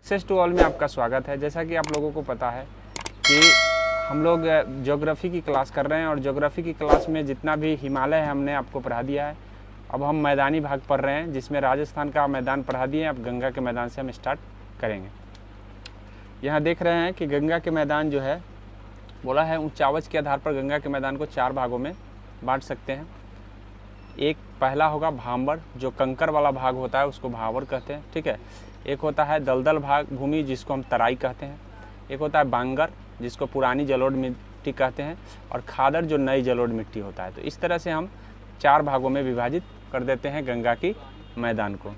Access to all में आपका स्वागत है। जैसा कि आप लोगों को पता है कि हम लोग ज्योग्राफी की क्लास कर रहे हैं और ज्योग्राफी की क्लास में जितना भी हिमालय है हमने आपको पढ़ा दिया है। अब हम मैदानी भाग पढ़ रहे हैं जिसमें राजस्थान का मैदान पढ़ा दिए हैं। अब गंगा के मैदान से हम स्टार्ट करेंगे। यहाँ देख रहे हैं कि गंगा के मैदान जो है बोला है ऊंचावच के आधार पर गंगा के मैदान को 4 भागों में बांट सकते हैं। एक पहला होगा भांबर, जो कंकर वाला भाग होता है उसको भांवर कहते हैं, ठीक है। एक होता है दलदल भाग भूमि जिसको हम तराई कहते हैं। एक होता है बांगर जिसको पुरानी जलोढ़ मिट्टी कहते हैं, और खादर जो नई जलोढ़ मिट्टी होता है। तो इस तरह से हम 4 भागों में विभाजित कर देते हैं गंगा की मैदान को।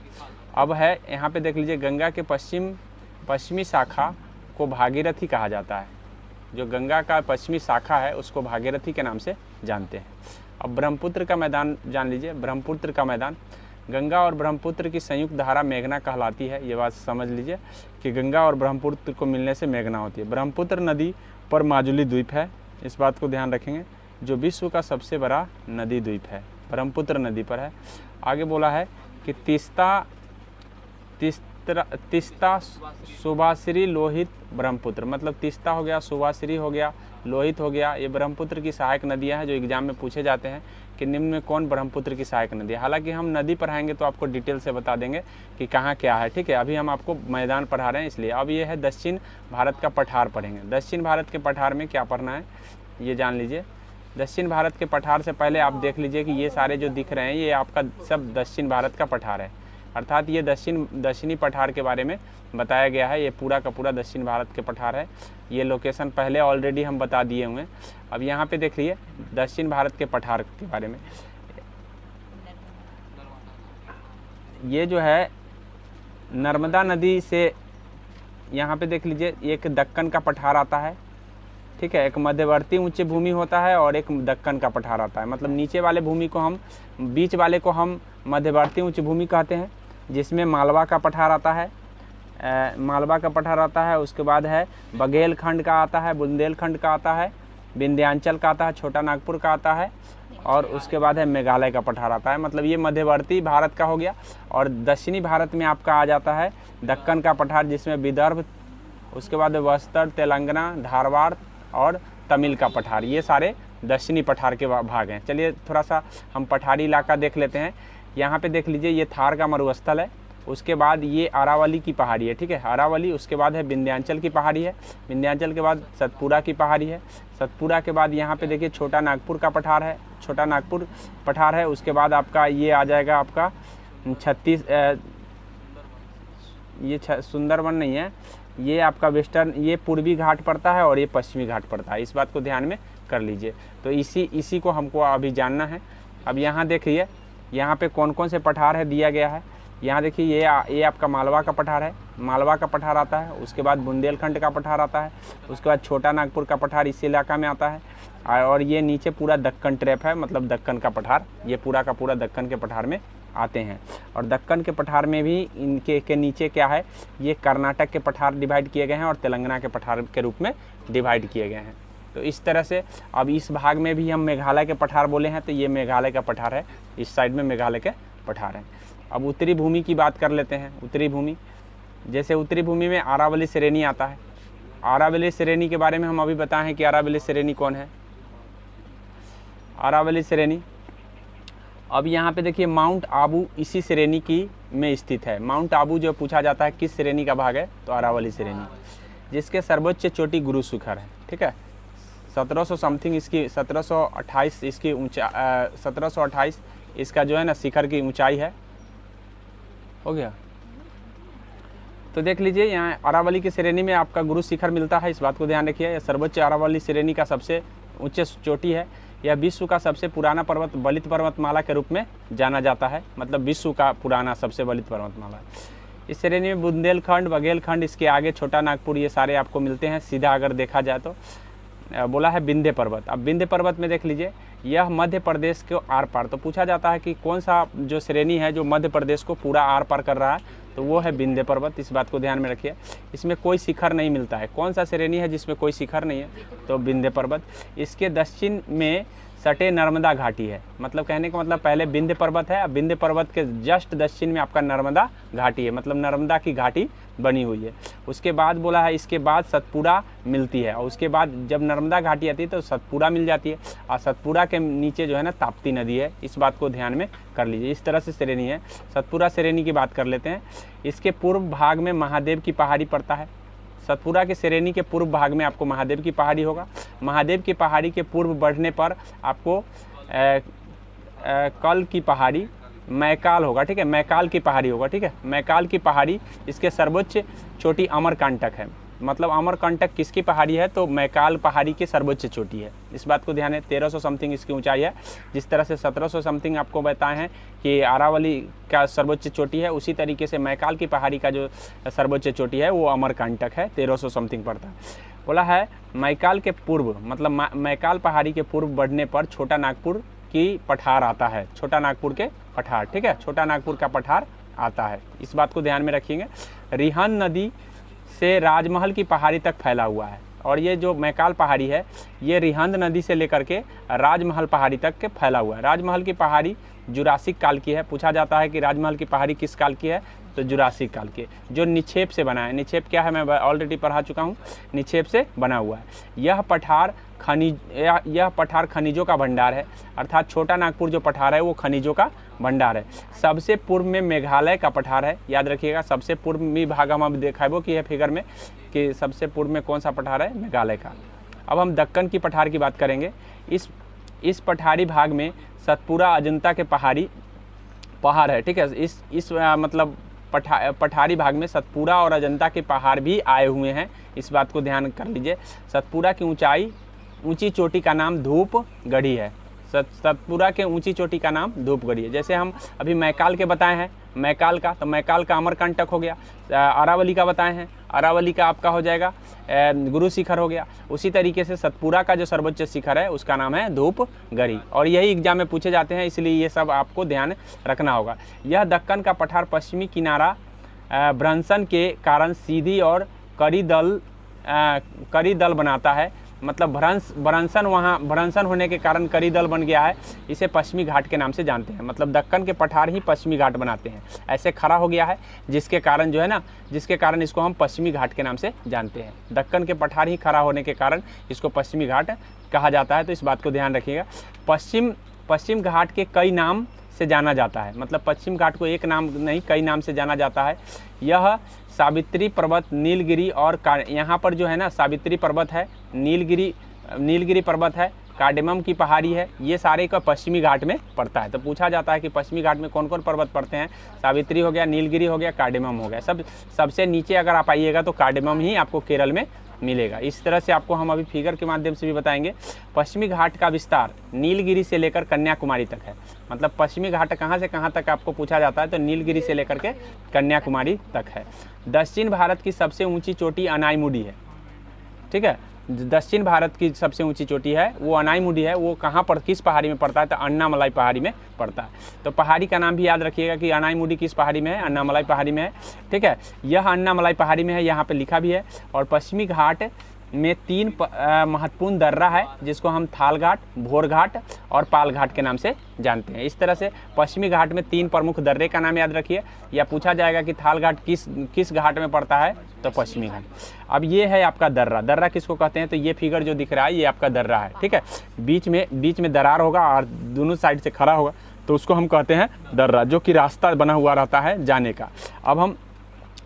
अब है यहाँ पे देख लीजिए, गंगा के पश्चिमी शाखा को भागीरथी कहा जाता है। जो गंगा का पश्चिमी शाखा है उसको भागीरथी के नाम से जानते हैं। अब ब्रह्मपुत्र का मैदान जान लीजिए। ब्रह्मपुत्र का मैदान, गंगा और ब्रह्मपुत्र की संयुक्त धारा मेघना कहलाती है। ये बात समझ लीजिए कि गंगा और ब्रह्मपुत्र को मिलने से मेघना होती है। ब्रह्मपुत्र नदी पर माजुली द्वीप है, इस बात को ध्यान रखेंगे, जो विश्व का सबसे बड़ा नदी द्वीप है, ब्रह्मपुत्र नदी पर है। आगे बोला है कि तीस्ता सुभाश्री लोहित ब्रह्मपुत्र, मतलब तीस्ता हो गया, सुभाश्री हो गया, लोहित हो गया, ये ब्रह्मपुत्र की सहायक नदियां हैं जो एग्जाम में पूछे जाते हैं कि निम्न में कौन ब्रह्मपुत्र की सहायक नदी है। हालांकि हम नदी पढ़ाएंगे तो आपको डिटेल से बता देंगे कि कहाँ क्या है, ठीक है। अभी हम आपको मैदान पढ़ा रहे हैं इसलिए। अब ये है दक्षिण भारत का पठार पढ़ेंगे। दक्षिण भारत के पठार में क्या पढ़ना है ये जान लीजिए। दक्षिण भारत के पठार से पहले आप देख लीजिए कि ये सारे जो दिख रहे हैं ये आपका सब दक्षिण भारत का पठार है, अर्थात ये दक्षिणी पठार के बारे में बताया गया है। ये पूरा का पूरा दक्षिण भारत के पठार है। ये लोकेशन पहले ऑलरेडी हम बता दिए हुए। अब यहाँ पे देख लीजिए दक्षिण भारत के पठार के बारे में। ये जो है नर्मदा नदी से यहाँ पे देख लीजिए एक दक्कन का पठार आता है, ठीक है। एक मध्यवर्ती ऊंची भूमि होता है और एक दक्कन का पठार आता है। मतलब नीचे वाले भूमि को हम, बीच वाले को हम मध्यवर्ती ऊंची भूमि कहते हैं, जिसमें मालवा का पठार आता है। मालवा का पठार आता है। उसके बाद है बघेलखंड का आता है, बुंदेलखंड का आता है, विंध्याचल का आता है, छोटा नागपुर का आता है, और उसके बाद है मेघालय का पठार आता है। मतलब ये मध्यवर्ती भारत का हो गया। और दक्षिणी भारत में आपका आ जाता है दक्कन का पठार, जिसमें विदर्भ, उसके बाद बस्तर, तेलंगाना, धारवाड़ और तमिल का पठार, ये सारे दक्षिणी पठार के भाग हैं। चलिए थोड़ा सा हम पठारी इलाका देख लेते हैं। यहाँ पे देख लीजिए ये थार का मरुस्थल है। उसके बाद ये अरावली की पहाड़ी है, ठीक है, अरावली। उसके बाद है विंध्याचल की पहाड़ी है। विंध्याचल के बाद सतपुरा की पहाड़ी है। सतपुरा के बाद यहाँ पे देखिए छोटा नागपुर का पठार है, छोटा नागपुर पठार है। उसके बाद आपका ये आ जाएगा आपका ये सुंदरवन नहीं है, ये आपका वेस्टर्न, ये पूर्वी घाट पड़ता है और ये पश्चिमी घाट पड़ता है। इस बात को ध्यान में कर लीजिए। तो इसी को हमको अभी जानना है। अब यहाँ देखिए यहाँ पे कौन कौन से पठार है दिया गया है। यहाँ देखिए ये आपका मालवा का पठार है, मालवा का पठार आता है। उसके बाद बुंदेलखंड का पठार आता है। उसके बाद छोटा नागपुर का पठार इस इलाका में आता है। और ये नीचे पूरा दक्कन ट्रैप है, मतलब दक्कन का पठार, ये पूरा का पूरा दक्कन के पठार में आते हैं। और दक्कन के पठार में भी इनके के नीचे क्या है, ये कर्नाटक के पठार डिवाइड किए गए हैं और तेलंगाना के पठार के रूप में डिवाइड किए गए हैं। तो इस तरह से अब इस भाग में भी हम मेघालय के पठार बोले हैं, तो ये मेघालय का पठार है, इस साइड में मेघालय के पठार हैं। अब उत्तरी भूमि की बात कर लेते हैं। उत्तरी भूमि, जैसे उत्तरी भूमि में अरावली श्रेणी आता है। अरावली श्रेणी के बारे में हम अभी बताएं कि अरावली श्रेणी कौन है। अरावली श्रेणी, अब यहाँ पे देखिए माउंट आबू इसी श्रेणी की में स्थित है। माउंट आबू जो पूछा जाता है किस श्रेणी का भाग है, तो अरावली श्रेणी, जिसके सर्वोच्च चोटी गुरु शिखर है, ठीक है। 1700 समथिंग इसकी 1728 इसकी ऊंचा 1728 इसका जो है ना शिखर की ऊंचाई है। हो गया। तो देख लीजिए यहाँ अरावली की श्रेणी में आपका गुरु शिखर मिलता है, इस बात को ध्यान रखिए। यह सर्वोच्च अरावली श्रेणी का सबसे ऊंचे चोटी है। यह विश्व का सबसे पुराना पर्वत बलित पर्वतमाला के रूप में जाना जाता है, मतलब विश्व का पुराना सबसे बलित पर्वतमाला। इस श्रेणी में बुंदेलखंड, बघेलखंड, इसके आगे छोटा नागपुर, ये सारे आपको मिलते हैं। सीधा अगर देखा जाए तो बोला है विंध्य पर्वत। अब विंध्य पर्वत में देख लीजिए यह मध्य प्रदेश के आर पार, तो पूछा जाता है कि कौन सा जो श्रेणी है जो मध्य प्रदेश को पूरा आर पार कर रहा है, तो वो है विंध्य पर्वत। इस बात को ध्यान में रखिए। इसमें कोई शिखर नहीं मिलता है। कौन सा श्रेणी है जिसमें कोई शिखर नहीं है, तो विंध्य पर्वत। इसके दक्षिण में सटे नर्मदा घाटी है। मतलब कहने का मतलब पहले विंध्य पर्वत है, अब विंध्य पर्वत के जस्ट दक्षिण में आपका नर्मदा घाटी है, मतलब नर्मदा की घाटी बनी हुई है। उसके बाद बोला है इसके बाद सतपुड़ा मिलती है, और उसके बाद जब नर्मदा घाटी आती है तो सतपुड़ा मिल जाती है, और सतपुड़ा के नीचे जो है ना ताप्ती नदी है। इस बात को ध्यान में कर लीजिए। इस तरह से श्रेणी है। सतपुड़ा श्रेणी की बात कर लेते हैं। इसके पूर्व भाग में महादेव की पहाड़ी पड़ता है। सतपुड़ा के श्रेणी के पूर्व भाग में आपको महादेव की पहाड़ी होगा। महादेव की पहाड़ी के पूर्व बढ़ने पर आपको कल की पहाड़ी मैकाल होगा, ठीक है, मैकाल की पहाड़ी होगा, ठीक है, मैकाल की पहाड़ी। इसके सर्वोच्च चोटी अमरकंटक है। मतलब अमरकंटक किसकी पहाड़ी है, तो मैकाल पहाड़ी की सर्वोच्च चोटी है। इस बात को ध्यान है। 1300 समथिंग इसकी ऊंचाई है। जिस तरह से 1700 समथिंग आपको बताए हैं कि अरावली का सर्वोच्च चोटी है, उसी तरीके से मैकाल की पहाड़ी का जो सर्वोच्च चोटी है वो अमरकंटक है, 1300 समथिंग पड़ता है। बोला है मैकाल के पूर्व, मतलब मैकाल पहाड़ी के पूर्व बढ़ने पर छोटा नागपुर की पठार आता है। छोटा नागपुर के पठार, ठीक है, छोटा नागपुर का पठार आता है। इस बात को ध्यान में रखिएगा। रिहंद नदी से राजमहल की पहाड़ी तक फैला हुआ है, और ये जो मैकाल पहाड़ी है ये रिहंद नदी से लेकर के राजमहल पहाड़ी तक के फैला हुआ है। राजमहल की पहाड़ी जुरासिक काल की है। पूछा जाता है कि राजमहल की पहाड़ी किस काल की है, तो जुरासिक काल की, जो निक्षेप से बना है। निक्षेप क्या है मैं ऑलरेडी पढ़ा चुका हूँ। निक्षेप से बना हुआ है। यह पठार खनिजों का भंडार है, अर्थात छोटा नागपुर जो पठार है वो खनिजों का भंडार है। सबसे पूर्व में मेघालय का पठार है। याद रखिएगा, सबसे पूर्वी भाग हम देखाबो कि है फिगर में कि सबसे पूर्व में कौन सा पठार है, मेघालय का। अब हम दक्कन की पठार की बात करेंगे। इस पठारी भाग में सतपुड़ा अजंता के पहाड़ है, ठीक है। इस मतलब पठारी भाग में सतपुड़ा और अजंता के पहाड़ भी आए हुए हैं। इस बात को ध्यान कर लीजिए। सतपुड़ा की ऊंची चोटी का नाम धूपगढ़ी है। सतपुड़ा के ऊंची चोटी का नाम धूपगढ़ी है। जैसे हम अभी मैकाल के बताए हैं, मैकाल का, तो मैकाल का अमरकंटक हो गया। अरावली का बताए हैं, अरावली का आपका हो जाएगा गुरु शिखर हो गया। उसी तरीके से सतपुड़ा का जो सर्वोच्च शिखर है उसका नाम है धूपगढ़ी, और यही एग्जाम में पूछे जाते हैं, इसलिए ये सब आपको ध्यान रखना होगा। यह दक्कन का पठार पश्चिमी किनारा भ्रंशन के कारण सीधी और कड़ी दल बनाता है। मतलब भ्रंशन होने के कारण कड़ी दल बन गया है। इसे पश्चिमी घाट के नाम से जानते हैं। मतलब दक्कन के पठार ही पश्चिमी घाट बनाते हैं, ऐसे खड़ा हो गया है, जिसके कारण जो है ना, जिसके कारण इसको हम पश्चिमी घाट के नाम से जानते हैं। दक्कन के पठार ही खड़ा होने के कारण इसको पश्चिमी घाट कहा जाता है। तो इस बात को ध्यान रखिएगा। पश्चिम घाट के कई नाम से जाना जाता है। मतलब पश्चिम घाट को एक नाम नहीं कई नाम से जाना जाता है। यह सावित्री पर्वत, नीलगिरी और यहाँ पर जो है ना सावित्री पर्वत है, नीलगिरी पर्वत है, कार्डेमम की पहाड़ी है, ये सारे का पश्चिमी घाट में पड़ता है। तो पूछा जाता है कि पश्चिमी घाट में कौन कौन पर्वत पड़ते हैं। सावित्री हो गया, नीलगिरी हो गया, कार्डेमम हो गया। सबसे नीचे अगर आप आइएगा तो कार्डेमम ही आपको केरल में मिलेगा। इस तरह से आपको हम अभी फिगर के माध्यम से भी बताएंगे। पश्चिमी घाट का विस्तार नीलगिरी से लेकर कन्याकुमारी तक है। मतलब पश्चिमी घाट कहाँ से कहाँ तक आपको पूछा जाता है, तो नीलगिरी से लेकर के कन्याकुमारी तक है। दक्षिण भारत की सबसे ऊंची चोटी अनाईमुडी है, ठीक है। दक्षिण भारत की सबसे ऊंची चोटी है वो अनाईमुडी है। वो कहाँ पर, किस पहाड़ी में पड़ता है, तो अन्नामलाई पहाड़ी में पड़ता है। तो पहाड़ी का नाम भी याद रखिएगा कि अनाईमुडी किस पहाड़ी में है, अन्नामलाई पहाड़ी में है, ठीक है। यह अन्नामलाई पहाड़ी में है, यहाँ पे लिखा भी है। और पश्चिमी घाट में 3 महत्वपूर्ण दर्रा है, जिसको हम थाल घाट, भोर घाट और पाल घाट के नाम से जानते हैं। इस तरह से पश्चिमी घाट में 3 प्रमुख दर्रे का नाम याद रखिए। या पूछा जाएगा कि थाल घाट किस घाट में पड़ता है, तो पश्चिमी घाट। अब ये है आपका दर्रा किसको कहते हैं, तो ये फिगर जो दिख रहा है ये आपका दर्रा है, ठीक है। बीच में दरार होगा और दोनों साइड से खड़ा होगा, तो उसको हम कहते हैं दर्रा, जो कि रास्ता बना हुआ रहता है जाने का। अब हम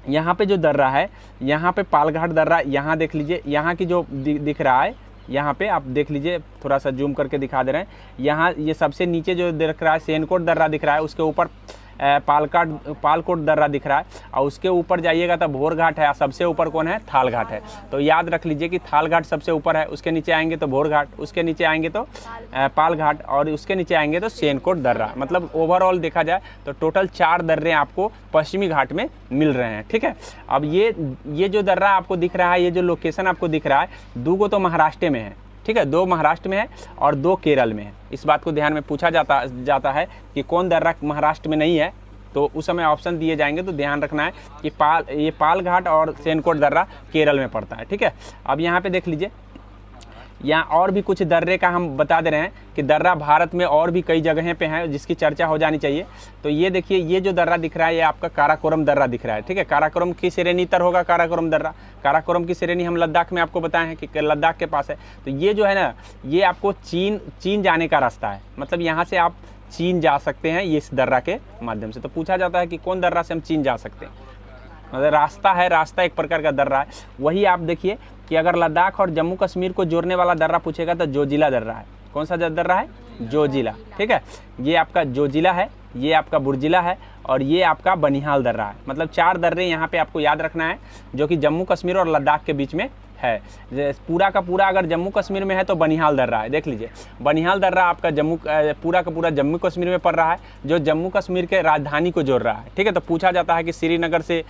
यहाँ पे जो दर्रा है, यहाँ पे पालघाट दर्रा, यहाँ देख लीजिए, यहाँ की जो दिख रहा है, यहाँ पे आप देख लीजिए, थोड़ा सा जूम करके दिखा दे रहे हैं। यहाँ ये सबसे नीचे जो दिख रहा है सेनकोट दर्रा दिख रहा है, उसके ऊपर पालकोट दर्रा दिख रहा है, और उसके ऊपर जाइएगा तो भोर घाट है, सबसे ऊपर कौन है, थाल घाट है। तो याद रख लीजिए कि थाल घाट सबसे ऊपर है, उसके नीचे आएंगे तो भोर घाट, उसके नीचे आएंगे तो पाल घाट, और उसके नीचे आएंगे तो सेनकोट दर्रा। मतलब ओवरऑल देखा जाए तो टोटल 4 दर्रे आपको पश्चिमी घाट में मिल रहे हैं, ठीक है। अब ये जो दर्रा आपको दिख रहा है, ये जो लोकेशन आपको दिख रहा है, 2 तो महाराष्ट्र में है, ठीक है, 2 महाराष्ट्र में है और 2 केरल में है। इस बात को ध्यान में पूछा जाता है कि कौन दर्रा महाराष्ट्र में नहीं है, तो उस समय ऑप्शन दिए जाएंगे, तो ध्यान रखना है कि ये पाल घाट और सेनकोट दर्रा केरल में पड़ता है, ठीक है। अब यहाँ पे देख लीजिए, यहाँ और भी कुछ दर्रे का हम बता दे रहे हैं कि दर्रा भारत में और भी कई जगहें पे हैं जिसकी चर्चा हो जानी चाहिए। तो ये देखिए, ये जो दर्रा दिख रहा है ये आपका काराकोरम दर्रा दिख रहा है, ठीक है। काराकोरम की श्रेणी तर होगा काराकोरम दर्रा। काराकोरम की श्रेणी हम लद्दाख में आपको बताए हैं कि लद्दाख के पास है। तो ये जो है ना, ये आपको चीन जाने का रास्ता है, मतलब यहाँ से आप चीन जा सकते हैं ये इस दर्रा के माध्यम से। तो पूछा जाता है कि कौन दर्रा से हम चीन जा सकते हैं, मतलब रास्ता है, रास्ता एक प्रकार का दर्रा है। वही आप देखिए कि अगर लद्दाख और जम्मू कश्मीर को जोड़ने वाला दर्रा पूछेगा तो जोजिला दर्रा है। कौन सा दर्रा है? जोजिला, ठीक है। ये आपका जोजिला है, ये आपका बुर्जिला है और ये आपका बनिहाल दर्रा है। मतलब 4 दर्रे यहाँ पे आपको याद रखना है जो कि जम्मू कश्मीर और लद्दाख के बीच में है। पूरा का पूरा अगर जम्मू कश्मीर में है तो बनिहाल दर्रा है, देख लीजिए। बनिहाल दर्रा आपका पूरा का पूरा जम्मू कश्मीर में पड़ रहा है, जो जम्मू कश्मीर के राजधानी को जोड़ रहा है, ठीक है। तो पूछा जाता है कि श्रीनगर से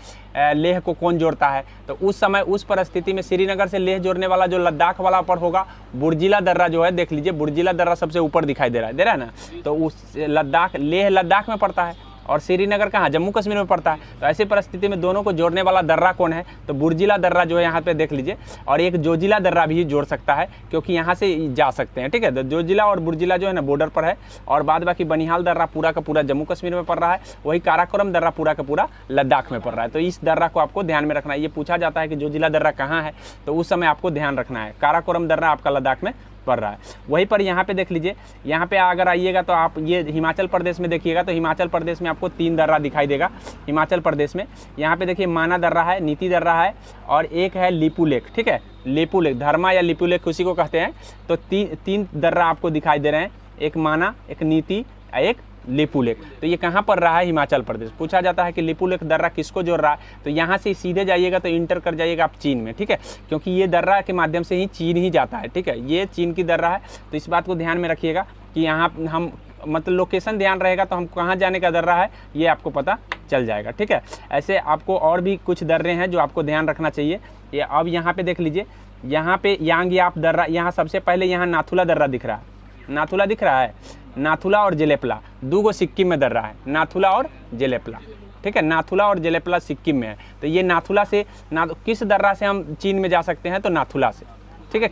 लेह को कौन जोड़ता है, तो उस समय उस परिस्थिति में श्रीनगर से लेह जोड़ने वाला जो लद्दाख वाला पर होगा बुर्जिला दर्रा जो है, देख लीजिए बुर्जिला दर्रा सबसे ऊपर दिखाई दे रहा है ना। तो उस लेह लद्दाख में पड़ता है और श्रीनगर कहाँ? जम्मू कश्मीर में पड़ता है। तो ऐसी परिस्थिति में दोनों को जोड़ने वाला दर्रा कौन है? तो बुर्जिला दर्रा जो है यहाँ पे देख लीजिए, और एक जोजिला दर्रा भी जोड़ सकता है क्योंकि यहाँ से जा सकते हैं, ठीक है। तो जोजिला और बुर्जिला जो है ना बॉर्डर पर है, और बाद बाकी बनिहाल दर्रा पूरा का पूरा जम्मू कश्मीर में पड़ रहा है, वही काराकोरम दर्रा पूरा का पूरा लद्दाख में पड़ रहा है। तो इस दर्रा को आपको ध्यान में रखना है। ये पूछा जाता है कि जोजिला दर्रा कहाँ है, तो उस समय आपको ध्यान रखना है काराकोरम दर्रा आपका लद्दाख में पड़ रहा है। वहीं पर यहाँ पे देख लीजिए, यहाँ पे अगर आइएगा तो आप ये हिमाचल प्रदेश में देखिएगा तो हिमाचल प्रदेश में आपको 3 दर्रा दिखाई देगा। हिमाचल प्रदेश में यहाँ पे देखिए माना दर्रा है, नीति दर्रा है और एक है लिपू लेक, ठीक है। लिपू लेक, धर्मा या लिपू लेक उसी को कहते हैं। तो तीन दर्रा आपको दिखाई दे रहे हैं, एक माना, एक नीति, एक लिपू लेक। तो ये कहाँ पर रहा है? हिमाचल प्रदेश। पूछा जाता है कि लिपू लेक दर्रा किसको जोड़ रहा है, तो यहाँ से सीधे जाइएगा तो इंटर कर जाइएगा आप चीन में, ठीक है, क्योंकि ये दर्रा के माध्यम से ही चीन ही जाता है, ठीक है। ये चीन की दर्रा है, तो इस बात को ध्यान में रखिएगा कि यहाँ हम मतलब लोकेशन ध्यान रहेगा तो हम कहाँ जाने का दर्रा है ये आपको पता चल जाएगा, ठीक है। ऐसे आपको और भी कुछ दर्रे हैं जो आपको ध्यान रखना चाहिए। ये अब यहाँ पे देख लीजिए, यहाँ पे यांगयाप दर्रा, यहाँ सबसे पहले यहाँ नाथुला दर्रा दिख रहा है, नाथुला दिख रहा है, नाथुला और जेलेपला, 2 सिक्किम में दर्रा है, नाथुला और जेलेपला, ठीक है। नाथुला और जेलेपला सिक्किम में है। तो ये नाथुला से किस दर्रा से हम चीन में जा सकते हैं? तो नाथुला से, ठीक है।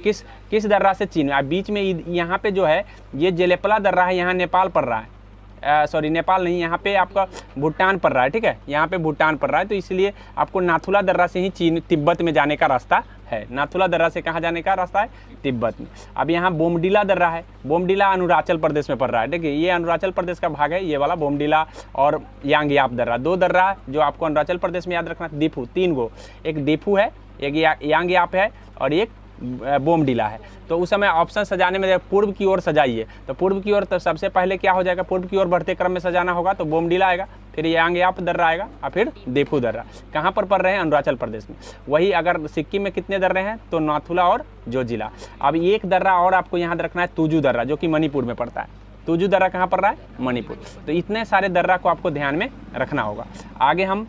किस दर्रा से चीन में? बीच में यहाँ पे जो है ये जेलेपला दर्रा है, यहाँ नेपाल पड़ रहा है, सॉरी नेपाल नहीं, यहाँ पे आपका भूटान पड़ रहा है, ठीक है। यहाँ पे भूटान पड़ रहा है, तो इसलिए आपको नाथुला दर्रा से ही चीन तिब्बत में जाने का रास्ता है। नाथुला दर्रा से कहाँ जाने का रास्ता है? तिब्बत में। अब यहाँ बोमडिला दर्रा है, बोमडिला अरुणाचल प्रदेश में पड़ रहा है, ठीक है। ये अरुणाचल प्रदेश का भाग है, ये वाला बोमडिला और यांगयाप दर्रा, 2 दर्रा जो आपको अरुणाचल प्रदेश में याद रखना। दीफू, 3 गो, एक दीफू है, एक यांगयाप है और एक बोमडिला है। तो उस समय ऑप्शन सजाने में पूर्व की ओर सजाइए, तो पूर्व की ओर तो सबसे पहले क्या हो जाएगा? पूर्व की ओर बढ़ते क्रम में सजाना होगा तो बोमडिला आएगा, फिर यांगयाप दर्रा आएगा और फिर दीफू दर्रा। कहाँ पर पड़ रहे हैं? अरुणाचल प्रदेश में। वही अगर सिक्किम में कितने दर्रे हैं? तो नाथुला और जोजिला। अब एक दर्रा और आपको यहाँ रखना है, तुजू दर्रा, जो कि मणिपुर में पड़ता है। तुजू दर्रा कहाँ पड़ रहा है? मणिपुर। तो इतने सारे दर्रा को आपको ध्यान में रखना होगा। आगे हम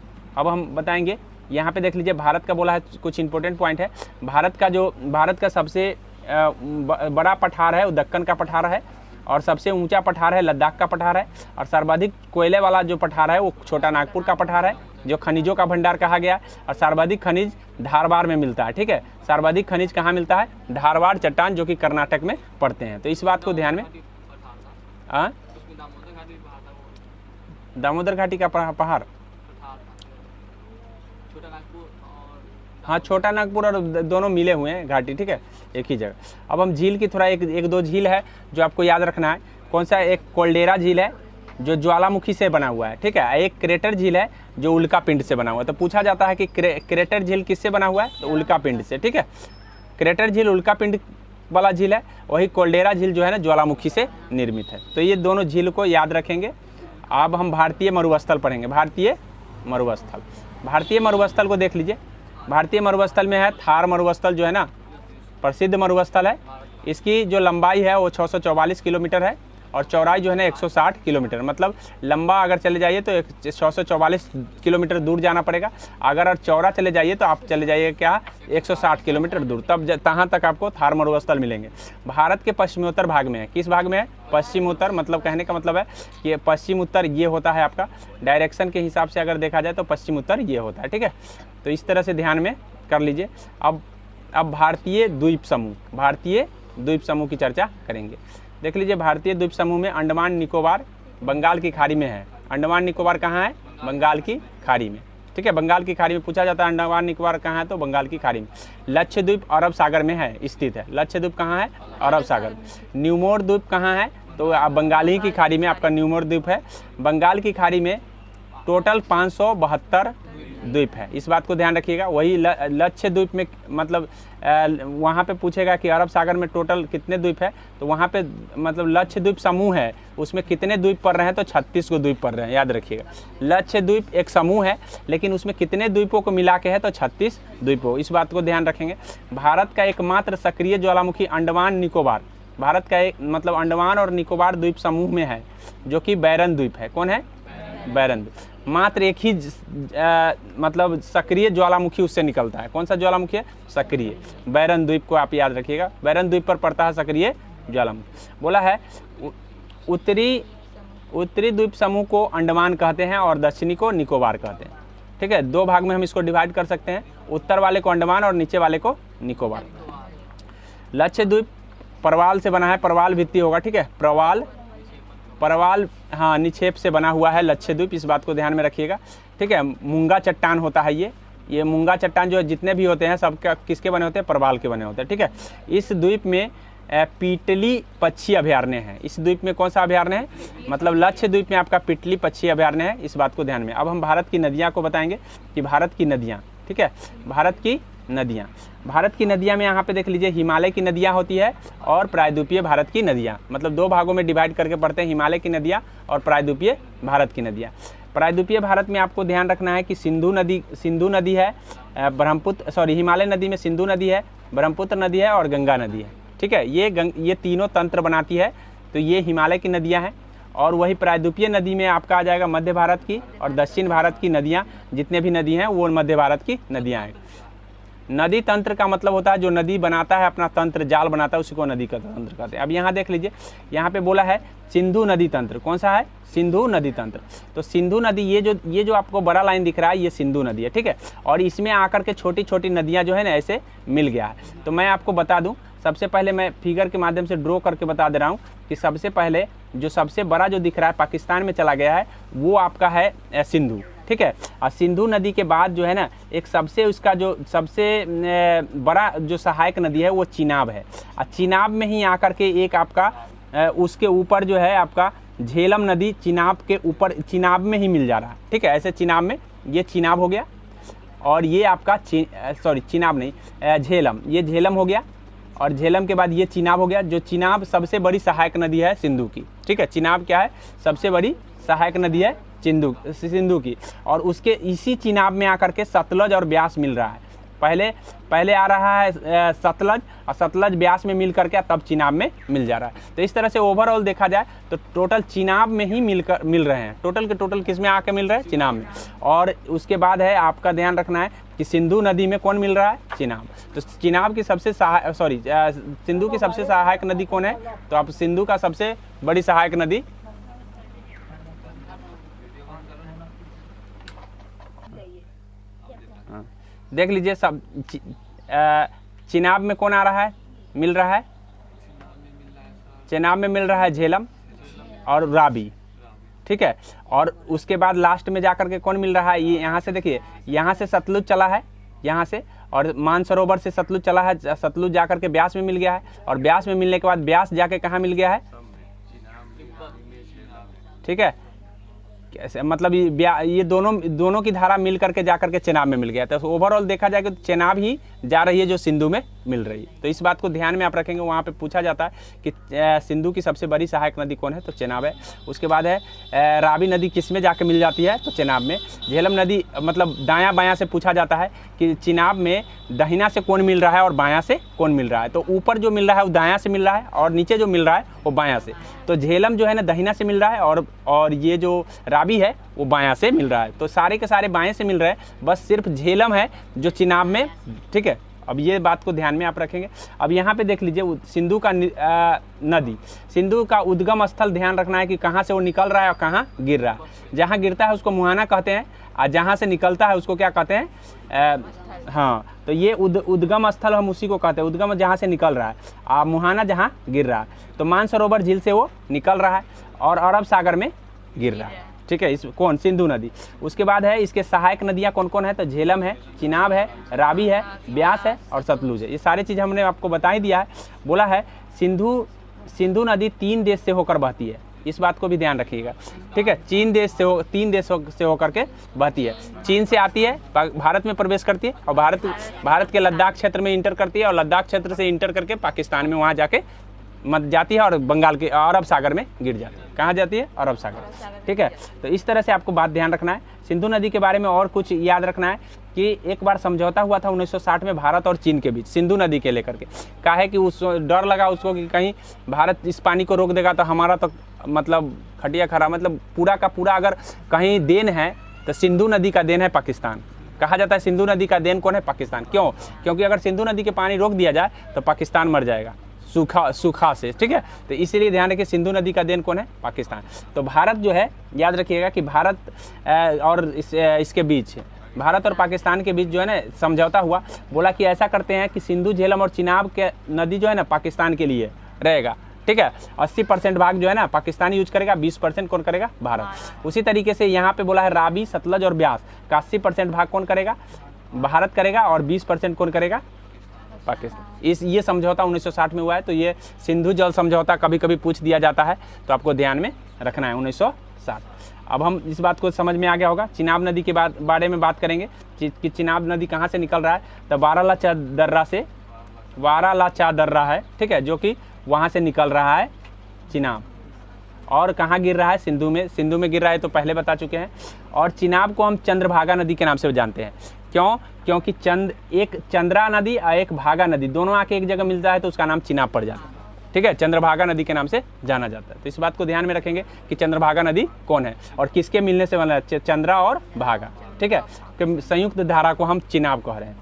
बताएंगे, यहाँ पे देख लीजिए भारत का बोला है, कुछ इंपॉर्टेंट पॉइंट है। भारत का सबसे बड़ा पठार है वो दक्कन का पठार है, और सबसे ऊंचा पठार है लद्दाख का पठार है, और सर्वाधिक कोयले वाला जो पठार है वो छोटा नागपुर का पठार है, जो खनिजों का भंडार कहा गया। और सर्वाधिक खनिज धारवाड़ में मिलता है, ठीक है। सर्वाधिक खनिज कहाँ मिलता है? धारवाड़ चट्टान, जो कि कर्नाटक में पड़ते हैं। तो इस बात को ध्यान में, दामोदर घाटी का पहाड़, हाँ, छोटा नागपुर और दोनों मिले हुए हैं घाटी, ठीक है, एक ही जगह। अब हम झील की थोड़ा एक दो झील है जो आपको याद रखना है। कौन सा? एक कोल्डेरा झील है जो ज्वालामुखी से बना हुआ है, ठीक है। एक क्रेटर झील है जो उल्का पिंड से बना हुआ है। तो पूछा जाता है कि क्रेटर झील किससे बना हुआ है? तो उल्का पिंड से, ठीक है। क्रेटर झील उल्का पिंड वाला झील है, वही कोल्डेरा झील जो है ना ज्वालामुखी से निर्मित है। तो ये दोनों झील को याद रखेंगे। अब हम भारतीय मरुस्थल पढ़ेंगे। भारतीय मरुस्थल को देख लीजिए। भारतीय मरुस्थल में है थार मरुस्थल, जो है ना प्रसिद्ध मरुस्थल है। इसकी जो लंबाई है वो 644 किलोमीटर है और चौड़ाई जो है ना 160 किलोमीटर। मतलब लंबा अगर चले जाइए तो 644 किलोमीटर दूर जाना पड़ेगा, अगर चौड़ा चले जाइए तो आप चले जाइए क्या 160 किलोमीटर दूर, तब तहाँ तक आपको थार मरुस्थल मिलेंगे। भारत के पश्चिमोत्तर भाग में है। किस भाग में है? पश्चिम उत्तर। मतलब कहने का मतलब है कि पश्चिम उत्तर ये होता है आपका, डायरेक्शन के हिसाब से अगर देखा जाए तो पश्चिम उत्तर ये होता है, ठीक है। तो इस तरह से ध्यान में कर लीजिए। अब भारतीय द्वीप समूह, भारतीय द्वीप समूह की चर्चा करेंगे। देख लीजिए, भारतीय द्वीप समूह में अंडमान निकोबार बंगाल की खाड़ी में है। अंडमान निकोबार कहाँ है? बंगाल की खाड़ी में। ठीक है, बंगाल की खाड़ी में पूछा जाता है अंडमान निकोबार कहाँ है, तो बंगाल की खाड़ी में। लक्षद्वीप अरब सागर में है, स्थित है। लक्षद्वीप कहाँ है? अरब सागर। न्यूमोर द्वीप कहाँ है? तो आप बंगाल ही की खाड़ी में आपका न्यूमोर द्वीप है। बंगाल की खाड़ी में टोटल 572 द्वीप है, इस बात को ध्यान रखिएगा। वही लक्षद्वीप में मतलब वहाँ पे पूछेगा कि अरब सागर में टोटल कितने द्वीप है, तो वहाँ पे मतलब लक्षद्वीप समूह है, उसमें कितने द्वीप पड़ रहे हैं, तो 36 को द्वीप पड़ रहे हैं, याद रखिएगा। लक्षद्वीप एक समूह है, लेकिन उसमें कितने द्वीपों को मिला के है, तो 36 द्वीपों, इस बात को ध्यान रखेंगे। भारत का एकमात्र सक्रिय ज्वालामुखी अंडमान निकोबार, भारत का एक मतलब अंडमान और निकोबार द्वीप समूह में है, जो कि बैरन द्वीप है। कौन है? बैरन द्वीप। मात्र एक ही मतलब सक्रिय ज्वालामुखी उससे निकलता है। कौन सा ज्वालामुखी है? सक्रिय। बैरन द्वीप को आप याद रखिएगा, बैरन द्वीप पर पड़ता है सक्रिय ज्वालामुखी। बोला है उत्तरी द्वीप समूह को अंडमान कहते हैं और दक्षिणी को निकोबार कहते हैं। ठीक है, दो भाग में हम इसको डिवाइड कर सकते हैं, उत्तर वाले को अंडमान और नीचे वाले को निकोबार। लक्षद्वीप परवाल से बना है, परवाल भित्ति होगा। ठीक है, परवाल हाँ निक्षेप से बना हुआ है लक्षद्वीप, इस बात को ध्यान में रखिएगा। ठीक है, मूंगा चट्टान होता है ये मूंगा चट्टान जो जितने भी होते हैं सब किसके बने होते हैं? परवाल के बने होते हैं। ठीक है, इस द्वीप में पिटली पक्षी अभयारण्य है। इस द्वीप में कौन सा अभयारण्य है? मतलब लक्षद्वीप में आपका पिटली पक्षी अभयारण्य है, इस बात को ध्यान में। अब हम भारत की नदियाँ को बताएंगे कि भारत की नदियाँ, ठीक है, भारत की नदियाँ में यहाँ पे देख लीजिए, हिमालय की नदियाँ होती है और प्रायद्वीपीय भारत की नदियाँ, मतलब दो भागों में डिवाइड करके पढ़ते हैं, हिमालय की नदियाँ और प्रायद्वीपीय भारत की नदियाँ। प्रायद्वीपीय भारत में आपको ध्यान रखना है कि सिंधु नदी है, हिमालय नदी में सिंधु नदी है, ब्रह्मपुत्र नदी है और गंगा नदी है। ठीक है, ये तीनों तंत्र बनाती है, तो ये हिमालय की नदियाँ हैं। और वही प्रायद्वीपीय नदी में आपका आ जाएगा मध्य भारत की और दक्षिण भारत की नदियाँ, जितने भी नदी हैं वो मध्य भारत की नदियाँ हैं। नदी तंत्र का मतलब होता है जो नदी बनाता है, अपना तंत्र जाल बनाता है, उसी को नदी का तंत्र कहते हैं। अब यहाँ देख लीजिए, यहाँ पे बोला है सिंधु नदी तंत्र। कौन सा है? सिंधु नदी तंत्र। तो सिंधु नदी, ये जो आपको बड़ा लाइन दिख रहा है, ये सिंधु नदी है। ठीक है, और इसमें आकर के छोटी छोटी नदियाँ जो है ना ऐसे मिल गया है। तो मैं आपको बता दूँ, सबसे पहले मैं फिगर के माध्यम से ड्रॉ करके बता दे रहा हूँ कि सबसे पहले जो सबसे बड़ा जो दिख रहा है पाकिस्तान में चला गया है, वो आपका है सिंधु। ठीक है, और सिंधु नदी के बाद जो है ना एक सबसे बड़ा जो सहायक नदी है वो चिनाब है। और चिनाब में ही आकर के एक आपका उसके ऊपर जो है आपका झेलम नदी चिनाब के ऊपर, चिनाब में ही मिल जा रहा है। ठीक है, ऐसे चिनाब में ये चिनाब हो गया और ये आपका चिनाब नहीं, झेलम, ये झेलम हो गया और झेलम के बाद ये चिनाब हो गया। जो चिनाब सबसे बड़ी सहायक नदी है सिंधु की। ठीक है, चिनाब क्या है? सबसे बड़ी सहायक नदी है सिंधु की। और उसके इसी चिनाब में आकर के सतलज और ब्यास मिल रहा है। पहले आ रहा है सतलज, और सतलज ब्यास में मिल करके तब चिनाब में मिल जा रहा है। तो इस तरह से ओवरऑल देखा जाए तो टोटल चिनाब में ही मिल रहे हैं। टोटल के टोटल किस में आके मिल रहे हैं? चिनाब में। और उसके बाद है आपका ध्यान रखना है कि सिंधु नदी में कौन मिल रहा है? चिनाब। तो चिनाब की सिंधु की सबसे सहायक नदी कौन है? तो आप सिंधु का सबसे बड़ी सहायक नदी देख लीजिए, सब चिनाब में कौन आ रहा है? मिल रहा है, चिनाब में मिल रहा है झेलम और रावी। ठीक है, और उसके बाद लास्ट में जाकर के कौन मिल रहा है? ये यहाँ से देखिए, यहाँ से सतलुज चला है, यहाँ से, और मानसरोवर से सतलुज चला है, सतलुज जाकर के ब्यास में मिल गया है, और ब्यास में मिलने के बाद ब्यास जाके कहाँ मिल गया है? ठीक है, कैसे मतलब ये दोनों की धारा मिल करके जाकर के चेनाब में मिल गया। तो ओवरऑल देखा जाए तो चेनाब ही जा रही है जो सिंधु में मिल रही है। तो इस बात को ध्यान में आप रखेंगे। वहाँ पे पूछा जाता है कि सिंधु की सबसे बड़ी सहायक नदी कौन है? तो चेनाब है। उसके बाद है रावी नदी किस में जाके मिल जाती है? तो चेनाब में। झेलम नदी मतलब दायां बायां से पूछा जाता है कि चिनाब में दाहिना से कौन मिल रहा है और बायां से कौन मिल रहा है। तो ऊपर जो मिल रहा है वो दायां से मिल रहा है और नीचे जो मिल रहा है वो बायां से। तो झेलम जो है ना दाहिना से मिल रहा है और ये जो रावी है वो बायां से मिल रहा है। तो सारे के सारे बाएं से मिल रहे हैं, बस सिर्फ झेलम है जो चिनाब में, ठीक है, अब ये बात को ध्यान में आप रखेंगे। अब यहाँ पे देख लीजिए सिंधु का नदी, सिंधु का उद्गम स्थल ध्यान रखना है कि कहाँ से वो निकल रहा है और कहाँ गिर रहा है। जहाँ गिरता है उसको मुहाना कहते हैं और जहाँ से निकलता है उसको क्या कहते हैं, हाँ, तो ये उद्गम स्थल हम उसी को कहते हैं, उद्गम जहाँ से निकल रहा है और मुहाना जहाँ गिर रहा है। तो मानसरोवर झील से वो निकल रहा है और अरब सागर में गिर रहा है, ठीक है। इस कौन, सिंधु नदी। उसके बाद है इसके सहायक नदियाँ कौन कौन है, तो झेलम है, चिनाब है, रावी है, ब्यास है और सतलुज है। ये सारी चीज़ हमने आपको बता ही दिया है। बोला है सिंधु नदी 3 देश से होकर बहती है, इस बात को भी ध्यान रखिएगा, ठीक है। 3 देशों से होकर के बहती है। चीन से आती है, भारत में प्रवेश करती है और भारत के लद्दाख क्षेत्र में इंटर करती है और लद्दाख क्षेत्र से इंटर करके पाकिस्तान में वहाँ जाके जाती है और बंगाल के अरब सागर में गिर जाती है। कहाँ जाती है, अरब सागर, ठीक है। तो इस तरह से आपको बात ध्यान रखना है। सिंधु नदी के बारे में और कुछ याद रखना है कि एक बार समझौता हुआ था 1960 में भारत और चीन के बीच सिंधु नदी के लेकर के। कहा है कि उस डर लगा उसको कि कहीं भारत इस पानी को रोक देगा तो हमारा तो मतलब खटिया खरा, मतलब पूरा का पूरा अगर कहीं देन है तो सिंधु नदी का देन है पाकिस्तान। कहा जाता है सिंधु नदी का देन कौन है, पाकिस्तान। क्यों, क्योंकि अगर सिंधु नदी के पानी रोक दिया जाए तो पाकिस्तान मर जाएगा सूखा से, ठीक है। तो इसीलिए ध्यान रखिए सिंधु नदी का देन कौन है, पाकिस्तान। तो भारत जो है, याद रखिएगा कि भारत और इसके बीच, भारत और पाकिस्तान के बीच जो है ना समझौता हुआ। बोला कि ऐसा करते हैं कि सिंधु, झेलम और चिनाब के नदी जो है ना पाकिस्तान के लिए रहेगा, ठीक है। 80% भाग जो है ना पाकिस्तान यूज करेगा, 20% कौन करेगा, भारत। उसी तरीके से यहाँ पे बोला है रावी, सतलज और ब्यास का 80% भाग कौन करेगा, भारत करेगा और 20% कौन करेगा, पाकिस्तान। ये समझौता 1960 में हुआ है। तो ये सिंधु जल समझौता कभी कभी पूछ दिया जाता है, तो आपको ध्यान में रखना है 1960। अब हम इस बात को समझ में आ गया होगा। चिनाब नदी के बारे में बात करेंगे कि चिनाब नदी कहाँ से निकल रहा है, तो बारालाचा दर्रा है, ठीक है, जो कि वहाँ से निकल रहा है चिनाब। और कहाँ गिर रहा है, सिंधु में गिर रहा है, तो पहले बता चुके हैं। और चिनाब को हम चंद्रभागा नदी के नाम से जानते हैं। क्यों, क्योंकि एक चंद्रा नदी और एक भागा नदी दोनों आके एक जगह मिलता है तो उसका नाम चिनाब पड़ जाता है, ठीक है। चंद्रभागा नदी के नाम से जाना जाता है। तो इस बात को ध्यान में रखेंगे कि चंद्रभागा नदी कौन है और किसके मिलने से बना है, चंद्रा और भागा, ठीक है। कि संयुक्त धारा को हम चिनाब कह रहे हैं।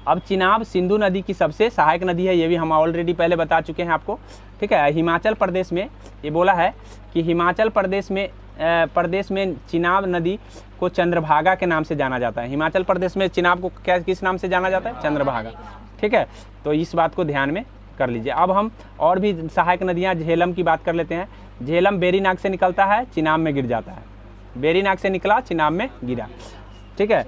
अब चिनाब सिंधु नदी की सबसे सहायक नदी है, ये भी हम ऑलरेडी पहले बता चुके हैं आपको, ठीक है। हिमाचल प्रदेश में ये बोला है कि हिमाचल प्रदेश में चिनाब नदी को चंद्रभागा के नाम से जाना जाता है। हिमाचल प्रदेश में चिनाब को किस नाम से जाना जाता है, चंद्रभागा, ठीक है। तो इस बात को ध्यान में कर लीजिए। अब हम और भी सहायक नदियाँ, झेलम की बात कर लेते हैं। झेलम बेरीनाग से निकलता है, चिनाब में गिर जाता है। बेरीनाग से निकला, चिनाब में गिरा, ठीक है।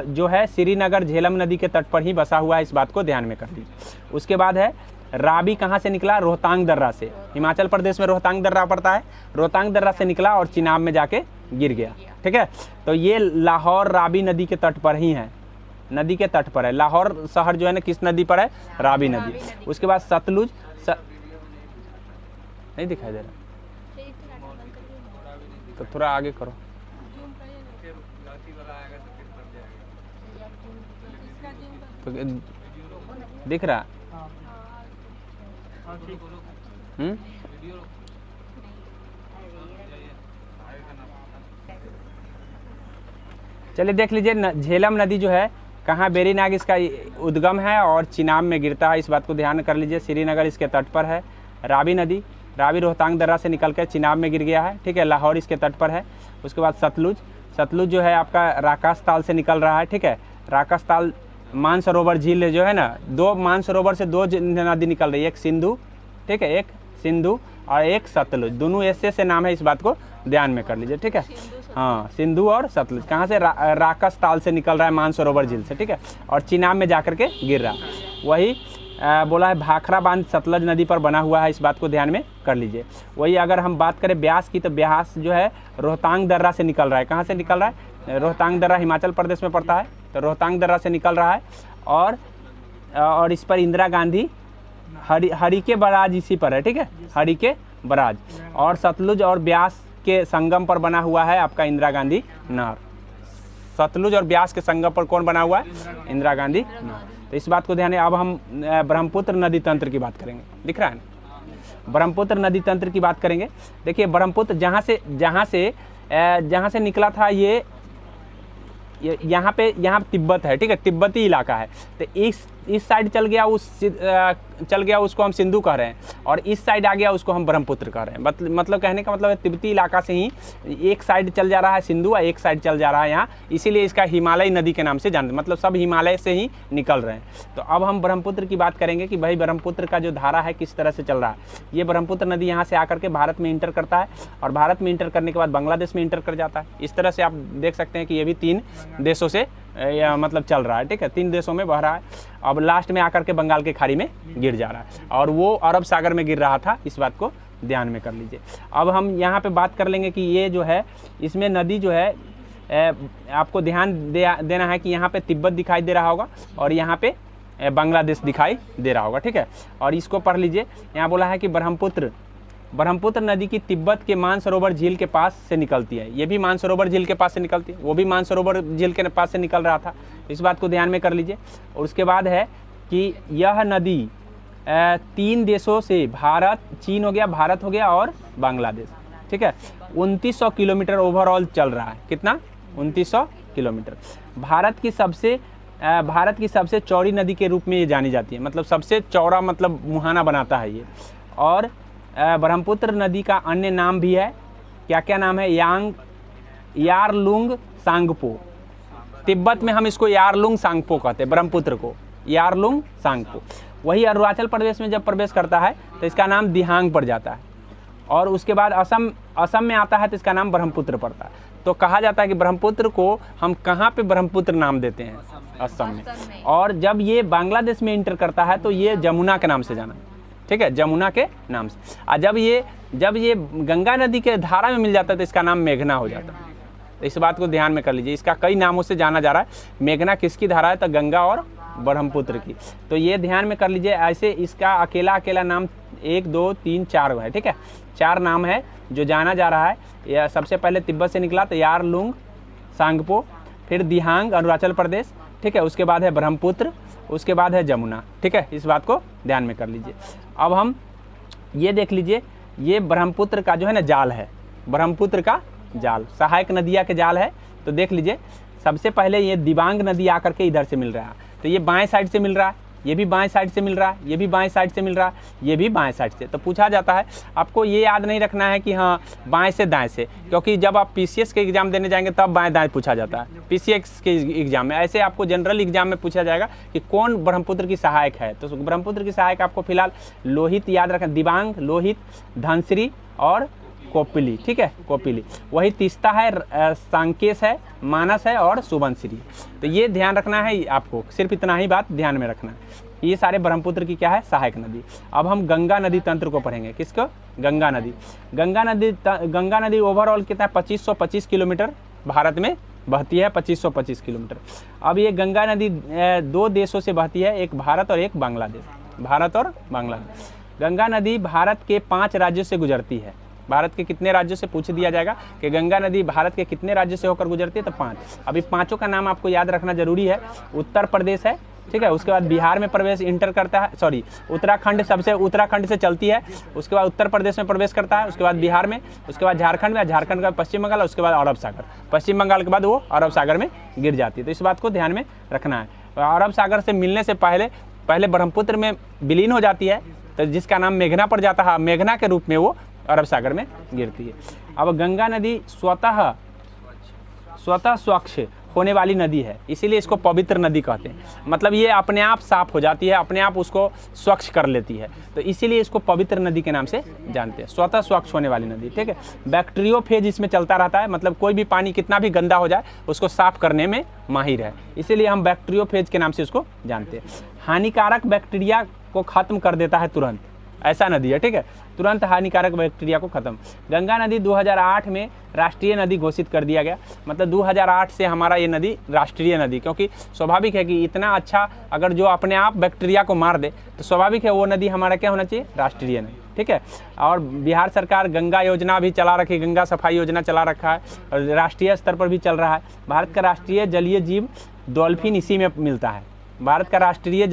जो है श्रीनगर झेलम नदी के तट पर ही बसा हुआ है, इस बात को ध्यान में कर लीजिए। उसके बाद है रावी, कहाँ से निकला, रोहतांग दर्रा से। हिमाचल प्रदेश में रोहतांग दर्रा पड़ता है, रोहतांग दर्रा से निकला और चिनाब में जाके गिर गया, ठीक है। तो ये लाहौर रावी नदी के तट पर ही है, नदी के तट पर है। लाहौर शहर जो है ना किस नदी पर है, रावी नदी। उसके बाद सतलुज नहीं दिखाई दे रहा, तो थोड़ा आगे करो, तो दिख रहा, चलिए देख लीजिए। झेलम नदी जो है कहाँ, बेरीनाग इसका उद्गम है और चिनाब में गिरता है, इस बात को ध्यान कर लीजिए। श्रीनगर इसके तट पर है। रावी नदी, रावी रोहतांग दर्रा से निकलकर चिनाब में गिर गया है, ठीक है। लाहौर इसके तट पर है। उसके बाद सतलुज जो है आपका राकास ताल से निकल रहा है, ठीक है। राकास ताल मानसरोवर झील जो है ना, दो मानसरोवर से 2 नदी निकल रही है, एक सिंधु, ठीक है, एक सिंधु और एक सतलुज। दोनों ऐसे से नाम है, इस बात को ध्यान में कर लीजिए, ठीक है। हाँ, सिंधु और सतलुज कहाँ से, राकास ताल से निकल रहा है मानसरोवर झील से, ठीक है, और चिनाब में जाकर के गिर रहा। वही बोला है भाखड़ा बांध सतलज नदी पर बना हुआ है, इस बात को ध्यान में कर लीजिए। वही अगर हम बात करें ब्यास की, तो ब्यास जो है रोहतांग दर्रा से निकल रहा है। कहाँ से निकल रहा है, रोहतांग दर्रा हिमाचल प्रदेश में पड़ता है, तो रोहतांग दर्रा से निकल रहा है। और इस पर इंदिरा गांधी हरिके बराज इसी पर है, ठीक है, हरिके बराज। और सतलुज और ब्यास के संगम पर बना हुआ है आपका इंदिरा गांधी नहर। सतलुज और ब्यास के संगम पर कौन बना हुआ है, इंदिरा गांधी नहर। तो इस बात को ध्यान है। अब हम ब्रह्मपुत्र नदी तंत्र की बात करेंगे, दिख रहा है ना, ब्रह्मपुत्र नदी तंत्र की बात करेंगे। देखिए ब्रह्मपुत्र जहाँ से निकला था, यहाँ तिब्बत है, ठीक है, तिब्बती इलाका है। तो इस साइड चल गया उसको हम सिंधु कह रहे हैं, और इस साइड आ गया उसको हम ब्रह्मपुत्र कह रहे हैं। मतलब कहने का मतलब है तिब्बती इलाका से ही एक साइड चल जा रहा है सिंधु और एक साइड चल जा रहा है यहाँ, इसीलिए इसका हिमालय नदी के नाम से जानते, मतलब सब हिमालय से ही निकल रहे हैं। तो अब हम ब्रह्मपुत्र की बात करेंगे कि भाई ब्रह्मपुत्र का जो धारा है किस तरह से चल रहा है। ये ब्रह्मपुत्र नदी यहाँ से आकर के भारत में इंटर करता है, और भारत में इंटर करने के बाद बांग्लादेश में इंटर कर जाता है। इस तरह से आप देख सकते हैं कि ये भी 3 देशों से मतलब चल रहा है, ठीक है, 3 देशों में बह रहा है। अब लास्ट में आकर के बंगाल की खाड़ी में गिर जा रहा है, और वो अरब सागर में गिर रहा था, इस बात को ध्यान में कर लीजिए। अब हम यहाँ पे बात कर लेंगे कि ये जो है इसमें नदी जो है आपको ध्यान देना है कि यहाँ पे तिब्बत दिखाई दे रहा होगा और यहाँ पे बांग्लादेश दिखाई दे रहा होगा, ठीक है। और इसको पढ़ लीजिए, यहाँ बोला है कि ब्रह्मपुत्र नदी की तिब्बत के मानसरोवर झील के पास से निकलती है। ये भी मानसरोवर झील के पास से निकलती है, वो भी मानसरोवर झील के पास से निकल रहा था, इस बात को ध्यान में कर लीजिए। और उसके बाद है कि यह नदी 3 देशों से, भारत, चीन हो गया, भारत हो गया और बांग्लादेश, ठीक है, 2900 किलोमीटर ओवरऑल चल रहा है। कितना? 2900 किलोमीटर। भारत की सबसे चौड़ी नदी के रूप में ये जानी जाती है, मतलब सबसे चौड़ा, मतलब मुहाना बनाता है ये। और ब्रह्मपुत्र नदी का अन्य नाम भी है, क्या क्या नाम है? यारलुंग सांगपो। तिब्बत में हम इसको यारलुंग सांगपो कहते हैं, ब्रह्मपुत्र को यारलुंग सांगपो। वही अरुणाचल प्रदेश में जब प्रवेश करता है तो इसका नाम दिहांग पड़ जाता है, और उसके बाद असम में आता है तो इसका नाम ब्रह्मपुत्र पड़ता है। तो कहा जाता है कि ब्रह्मपुत्र को हम कहाँ पे ब्रह्मपुत्र नाम देते हैं? असम में। और जब ये बांग्लादेश में इंटर करता है तो ये जमुना के नाम से जाना, ठीक है, जमुना के नाम से। और जब ये गंगा नदी के धारा में मिल जाता है तो इसका नाम मेघना हो जाता है। तो इस बात को ध्यान में कर लीजिए, इसका कई नामों से जाना जा रहा है। मेघना किसकी धारा है? तो गंगा और ब्रह्मपुत्र की। तो ये ध्यान में कर लीजिए। ऐसे इसका अकेला नाम 1 2 3 4 है, ठीक है, 4 नाम है जो जाना जा रहा है। यह सबसे पहले तिब्बत से निकला तो यारलुंग सांगपो, फिर दिहांग अरुणाचल प्रदेश, ठीक है, उसके बाद है ब्रह्मपुत्र, उसके बाद है जमुना, ठीक है, इस बात को ध्यान में कर लीजिए। अब हम ये देख लीजिए, ये ब्रह्मपुत्र का जो है ना जाल है, ब्रह्मपुत्र का जाल, सहायक नदियाँ के जाल है। तो देख लीजिए, सबसे पहले ये दिबांग नदी आकर के इधर से मिल रहा है, तो ये बाएं साइड से मिल रहा है, ये भी बाएं साइड से मिल रहा है, ये भी बाएं साइड से मिल रहा है, ये भी बाएं साइड से। तो पूछा जाता है, आपको ये याद नहीं रखना है कि हाँ बाएं से दाएं से, क्योंकि जब आप पीसीएस के एग्जाम देने जाएंगे तब बाएं दाएं पूछा जाता है, पीसीएस के एग्जाम में। ऐसे आपको जनरल एग्जाम में पूछा जाएगा कि कौन ब्रह्मपुत्र की सहायक है। तो ब्रह्मपुत्र की सहायक आपको फिलहाल लोहित याद रखना, दिबांग, लोहित, धनसिरी और कोपिली, ठीक है, कोपिली। वही तीस्ता है, सांकेश है, मानस है और सुबनसिरी। तो ये ध्यान रखना है आपको, सिर्फ इतना ही बात ध्यान में रखना है। ये सारे ब्रह्मपुत्र की क्या है? सहायक नदी। अब हम गंगा नदी तंत्र को पढ़ेंगे। किसको? गंगा नदी। गंगा नदी ओवरऑल कितना है? 2525 किलोमीटर भारत में बहती है, 2525 किलोमीटर। अब ये गंगा नदी 2 देशों से बहती है, एक भारत और एक बांग्लादेश, भारत और बांग्लादेश। गंगा नदी भारत के 5 राज्यों से गुजरती है। भारत के कितने राज्यों से पूछ दिया जाएगा कि गंगा नदी भारत के कितने राज्यों से होकर गुजरती है? तो 5। अभी 5 का नाम आपको याद रखना जरूरी है। उत्तर प्रदेश है, ठीक है, उसके बाद बिहार में प्रवेश इंटर करता है, सॉरी उत्तराखंड से चलती है, उसके बाद उत्तर प्रदेश में प्रवेश करता है, उसके बाद बिहार में, उसके बाद झारखंड में, झारखंड का पश्चिम बंगाल, उसके बाद अरब सागर, पश्चिम बंगाल के बाद वो अरब सागर में गिर जाती है। तो इस बात को ध्यान में रखना है। अरब सागर से मिलने से पहले ब्रह्मपुत्र में विलीन हो जाती है, तो जिसका नाम मेघना पड़ जाता है, मेघना के रूप में वो अरब सागर में गिरती है। अब गंगा नदी स्वतः स्वच्छ होने वाली नदी है, इसीलिए इसको पवित्र नदी कहते हैं। मतलब ये अपने आप साफ हो जाती है, अपने आप उसको स्वच्छ कर लेती है, तो इसीलिए इसको पवित्र नदी के नाम से जानते हैं। स्वतः स्वच्छ होने वाली नदी, ठीक है। बैक्टीरियोफेज इसमें चलता रहता है, मतलब कोई भी पानी कितना भी गंदा हो जाए उसको साफ करने में माहिर है, इसीलिए हम बैक्टीरियोफेज के नाम से उसको जानते हैं। हानिकारक बैक्टीरिया को खत्म कर देता है तुरंत, ऐसा नदी है, ठीक है, तुरंत हानिकारक बैक्टीरिया को खत्म। गंगा नदी 2008 में राष्ट्रीय नदी घोषित कर दिया गया, मतलब 2008 से हमारा ये नदी राष्ट्रीय नदी, क्योंकि स्वाभाविक है कि इतना अच्छा अगर जो अपने आप बैक्टीरिया को मार दे तो स्वाभाविक है वो नदी हमारा क्या होना चाहिए? राष्ट्रीय नदी, ठीक है। और बिहार सरकार गंगा योजना भी चला रखी, गंगा सफाई योजना चला रखा है, और राष्ट्रीय स्तर पर भी चल रहा है। भारत का राष्ट्रीय जलीय जीव डॉल्फिन इसी में मिलता है। भारत का राष्ट्रीय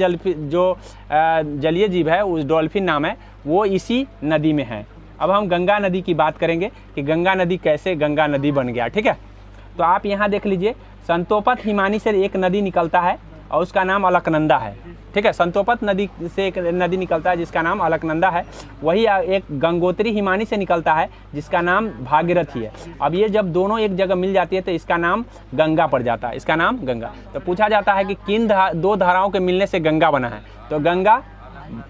जलीय जीव है, उस डॉल्फिन नाम है, वो इसी नदी में है। अब हम गंगा नदी की बात करेंगे कि गंगा नदी कैसे गंगा नदी बन गया, ठीक है। तो आप यहाँ देख लीजिए, संतोपत हिमानी से एक नदी निकलता है और उसका नाम अलकनंदा है। ठीक है, संतोपत नदी से एक नदी निकलता है जिसका नाम अलकनंदा है। वही एक गंगोत्री हिमानी से निकलता है जिसका नाम भागीरथी है। अब ये जब दोनों एक जगह मिल जाती है तो इसका नाम गंगा पड़ जाता है, इसका नाम गंगा। तो पूछा जाता है कि किन दो धाराओं के मिलने से गंगा बना है, तो गंगा,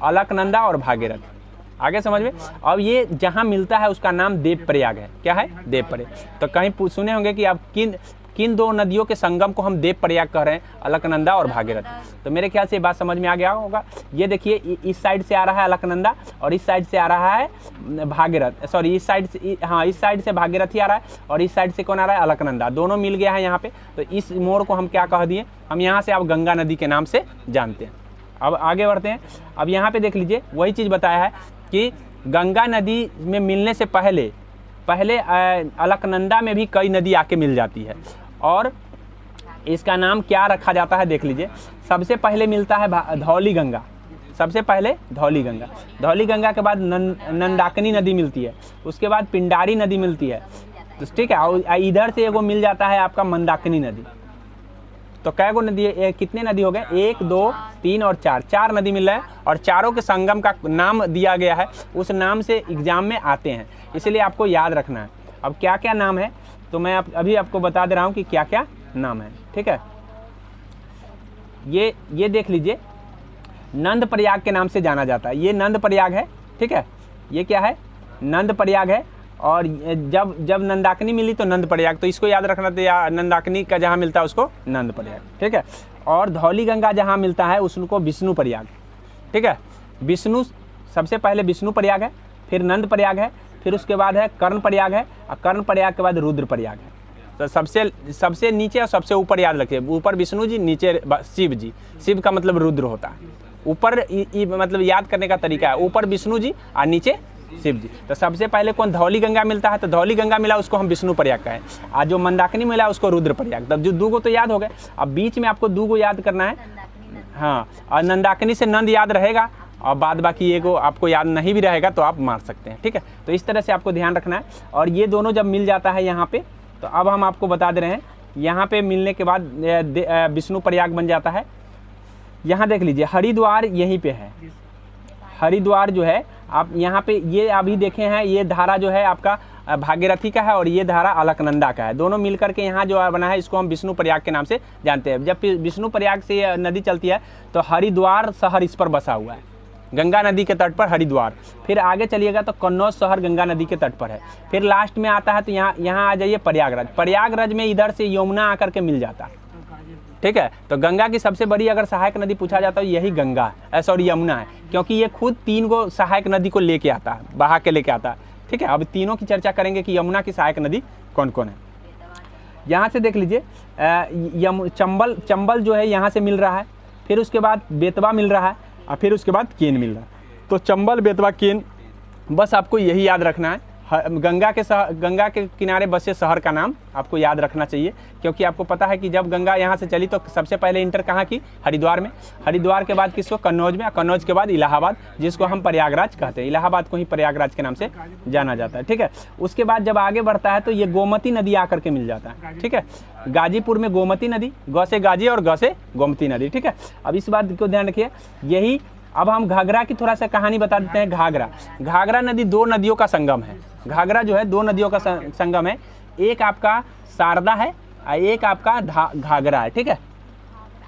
अलकनंदा और भागीरथ। आगे समझ में। अब ये जहाँ मिलता है उसका नाम देवप्रयाग है। क्या है? देवप्रयाग। तो कहीं सुने होंगे कि आप किन दो नदियों के संगम को हम देवप्रयाग कह रहे हैं, अलकनंदा और भागीरथ। तो मेरे ख्याल से ये बात समझ में आ गया होगा। ये देखिए, इस साइड से आ रहा है अलकनंदा और इस साइड से आ रहा है भागीरथ, सॉरी इस साइड से, हाँ इस साइड से भागीरथी आ रहा है और इस साइड से कौन आ रहा है? अलकनंदा। दोनों मिल गया है यहाँ पे। तो इस मोड़ को हम क्या कह दिए? हम यहाँ से आप गंगा नदी के नाम से जानते हैं। अब आगे बढ़ते हैं। अब यहाँ पे देख लीजिए, वही चीज़ बताया है कि गंगा नदी में मिलने से पहले अलकनंदा में भी कई नदी आके मिल जाती है और इसका नाम क्या रखा जाता है देख लीजिए। सबसे पहले मिलता है धौली गंगा, सबसे पहले धौली गंगा। धौली गंगा के बाद नंदाकिनी नदी मिलती है, उसके बाद पिंडारी नदी मिलती है, तो ठीक है। और इधर से एगो मिल जाता है आपका मंदाकिनी नदी। तो कै गो नदी, कितने नदी हो गए? 1 2 3 और 4, 4 नदी मिल रहा है और चारों के संगम का नाम दिया गया है। उस नाम से एग्जाम में आते हैं, इसलिए आपको याद रखना है। अब क्या क्या नाम है तो मैं अभी आपको बता दे रहा हूँ कि क्या क्या नाम है। ठीक है, ये देख लीजिए, नंद प्रयाग के नाम से जाना जाता है। ये नंद प्रयाग है। ठीक है, ये क्या है? नंद प्रयाग है। और जब नंदाकिनी मिली तो नंद प्रयाग, तो इसको याद रखना था, या नंदाकिनी का जहाँ मिलता है उसको नंद प्रयाग। ठीक है, और धौली गंगा जहाँ मिलता है उसको विष्णु प्रयाग। ठीक है, विष्णु सबसे पहले विष्णु प्रयाग है, फिर नंद प्रयाग है, फिर उसके बाद है कर्ण प्रयाग है और कर्ण प्रयाग के बाद रुद्र प्रयाग है। तो सबसे नीचे और सबसे ऊपर याद रखिए, ऊपर विष्णु जी, नीचे शिव जी। शिव का मतलब रुद्र होता है। ऊपर मतलब याद करने का तरीका है, ऊपर विष्णु जी और नीचे शिव जी। तो सबसे पहले कौन? धौली गंगा मिलता है, तो धौली गंगा मिला उसको हम विष्णु प्रयाग कहें, और जो मंदाकिनी मिला उसको रुद्र प्रयाग। तब जो 2 गो तो याद हो गए। अब बीच में आपको 2 गो याद करना है, हाँ, और नंदाकिनी से नंद याद रहेगा और बाद बाकी एगो आपको याद नहीं भी रहेगा तो आप मार सकते हैं। ठीक है, तो इस तरह से आपको ध्यान रखना है। और ये दोनों जब मिल जाता है यहाँ पे, तो अब हम आपको बता दे रहे हैं, यहाँ पे मिलने के बाद विष्णु प्रयाग बन जाता है। यहाँ देख लीजिए, हरिद्वार यहीं पे है। हरिद्वार जो है आप यहाँ पे, ये अभी देखे हैं, ये धारा जो है आपका भागीरथी का है और ये धारा अलकनंदा का है। दोनों मिलकर के यहाँ जो बना है इसको हम विष्णु प्रयाग के नाम से जानते हैं। जब विष्णु प्रयाग से नदी चलती है तो हरिद्वार शहर इस पर बसा हुआ है, गंगा नदी के तट पर हरिद्वार। फिर आगे चलिएगा तो कन्नौज शहर गंगा नदी के तट पर है। फिर लास्ट में आता है तो यहाँ आ जाइए प्रयागराज। प्रयागराज में इधर से यमुना आकर के मिल जाता है। ठीक है, तो गंगा की सबसे बड़ी अगर सहायक नदी पूछा जाता है यही गंगा है, सॉरी यमुना है, क्योंकि ये खुद 3 गो सहायक नदी को लेके आता है, बहा के लेके आता है। ठीक है, अब तीनों की चर्चा करेंगे कि यमुना की सहायक नदी कौन कौन है। यहाँ से देख लीजिए, चंबल जो है यहाँ से मिल रहा है, फिर उसके बाद बेतवा मिल रहा है और फिर उसके बाद केन मिल रहा है। तो चंबल, बेतवा, केन, बस आपको यही याद रखना है। गंगा के किनारे बसे शहर का नाम आपको याद रखना चाहिए, क्योंकि आपको पता है कि जब गंगा यहाँ से चली तो सबसे पहले इंटर कहाँ की? हरिद्वार में। हरिद्वार के बाद किसको? कन्नौज में। कन्नौज के बाद इलाहाबाद, जिसको हम प्रयागराज कहते हैं। इलाहाबाद को ही प्रयागराज के नाम से जाना जाता है। ठीक है, उसके बाद जब आगे बढ़ता है तो ये गोमती नदी आकर के मिल जाता है। ठीक है, गाजीपुर में गोमती नदी, गौ से गाजी और गौ से गोमती नदी। ठीक है, अब इस बात को ध्यान रखिए। यही अब हम घाघरा की थोड़ा सा कहानी बता देते हैं। घाघरा नदी 2 नदियों का संगम है। घाघरा जो है 2 नदियों का संगम है, एक आपका शारदा है और एक आपका घाघरा है। ठीक है,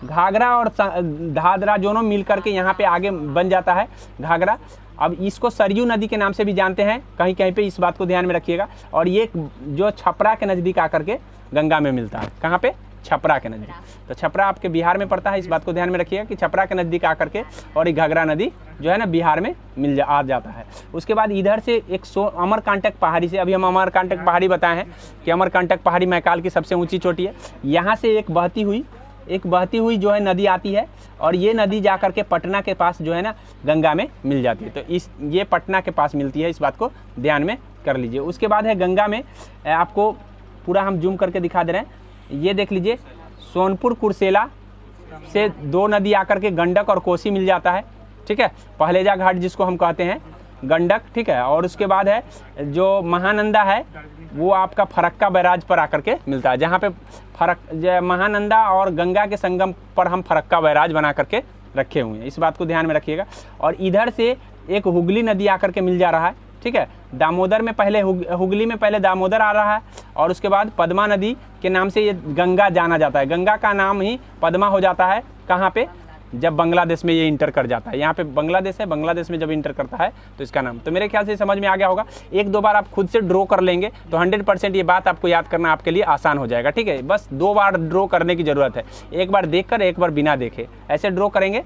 घाघरा और धादरा दोनों मिल करके यहाँ पे आगे बन जाता है घाघरा। अब इसको सरयू नदी के नाम से भी जानते हैं, कहीं कहीं पे इस बात को ध्यान में रखिएगा। और ये जो छपरा के नज़दीक आकर के गंगा में मिलता है। कहाँ पे? छपरा के नज़दीक। तो छपरा आपके बिहार में पड़ता है, इस बात को ध्यान में रखिएगा कि छपरा के नज़दीक आकर के और ये घाघरा नदी जो है ना बिहार में आ जाता है। उसके बाद इधर से एक अमरकांटक पहाड़ी से, अभी हम अमरकांटक पहाड़ी बताए हैं कि अमरकांटक पहाड़ी मैकाल की सबसे ऊंची चोटी है। यहाँ से एक बहती हुई जो है नदी आती है और ये नदी जा कर के पटना के पास जो है ना गंगा में मिल जाती है। तो ये पटना के पास मिलती है, इस बात को ध्यान में कर लीजिए। उसके बाद है गंगा में, आपको पूरा हम जूम करके दिखा दे रहे हैं। ये देख लीजिए, सोनपुर कुर्सेला से 2 नदी आकर के गंडक और कोसी मिल जाता है। ठीक है, पहलेजा घाट जिसको हम कहते हैं, गंडक, ठीक है। और उसके बाद है जो महानंदा है वो आपका फरक्का बैराज पर आकर के मिलता है, जहाँ पे महानंदा और गंगा के संगम पर हम फरक्का बैराज बना करके रखे हुए हैं, इस बात को ध्यान में रखिएगा। और इधर से एक हुगली नदी आकर के मिल जा रहा है, ठीक है। दामोदर में पहले हुगली में पहले दामोदर आ रहा है और उसके बाद पद्मा नदी के नाम से ये गंगा जाना जाता है। गंगा का नाम ही पद्मा हो जाता है, कहाँ पे, जब बांग्लादेश में ये इंटर कर जाता है। यहाँ पे बांग्लादेश है, बांग्लादेश में जब इंटर करता है तो इसका नाम, तो मेरे ख्याल से समझ में आ गया होगा। एक दो बार आप खुद से ड्रॉ कर लेंगे तो 100% ये बात आपको याद करना आपके लिए आसान हो जाएगा, ठीक है। बस 2 बार ड्रॉ करने की ज़रूरत है, एक बार देखकर एक बार बिना देखे, ऐसे ड्रॉ करेंगे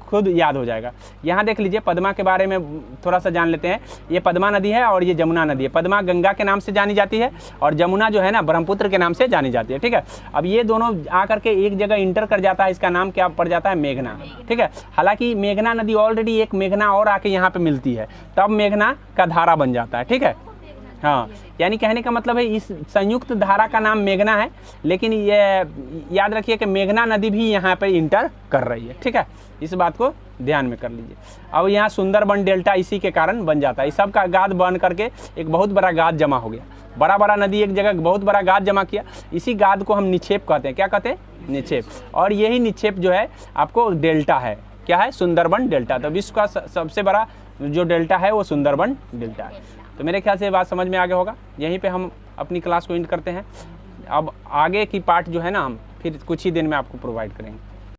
खुद याद हो जाएगा। यहाँ देख लीजिए, पद्मा के बारे में थोड़ा सा जान लेते हैं। ये पद्मा नदी है और ये जमुना नदी है। पद्मा गंगा के नाम से जानी जाती है और जमुना जो है ना ब्रह्मपुत्र के नाम से जानी जाती है, ठीक है। अब ये दोनों आकर के एक जगह इंटर कर जाता है, इसका नाम क्या पड़ जाता है, मेघना, ठीक है। हालांकि मेघना नदी ऑलरेडी एक मेघना और आके यहाँ पे मिलती है, तब मेघना का धारा बन जाता है, ठीक है। हाँ, यानी कहने का मतलब है इस संयुक्त धारा का नाम मेघना है, लेकिन ये याद रखिए कि मेघना नदी भी यहाँ पर इंटर कर रही है, ठीक है। इस बात को ध्यान में कर लीजिए। अब यहाँ सुंदरबन डेल्टा इसी के कारण बन जाता है, इस सब का गाद बन करके एक बहुत बड़ा गाद जमा हो गया। बड़ा बड़ा नदी एक जगह बहुत बड़ा गाद जमा किया, इसी गाद को हम निक्षेप कहते हैं। क्या कहते हैं, निक्षेप। और यही निक्षेप जो है आपको डेल्टा है, क्या है, सुंदरबन डेल्टा। तो विश्व का सबसे बड़ा जो डेल्टा है वो सुंदरबन डेल्टा है। तो मेरे ख्याल से ये बात समझ में आ गया होगा। यहीं पे हम अपनी क्लास को एंड करते हैं। अब आगे की पार्ट जो है ना हम फिर कुछ ही दिन में आपको प्रोवाइड करेंगे।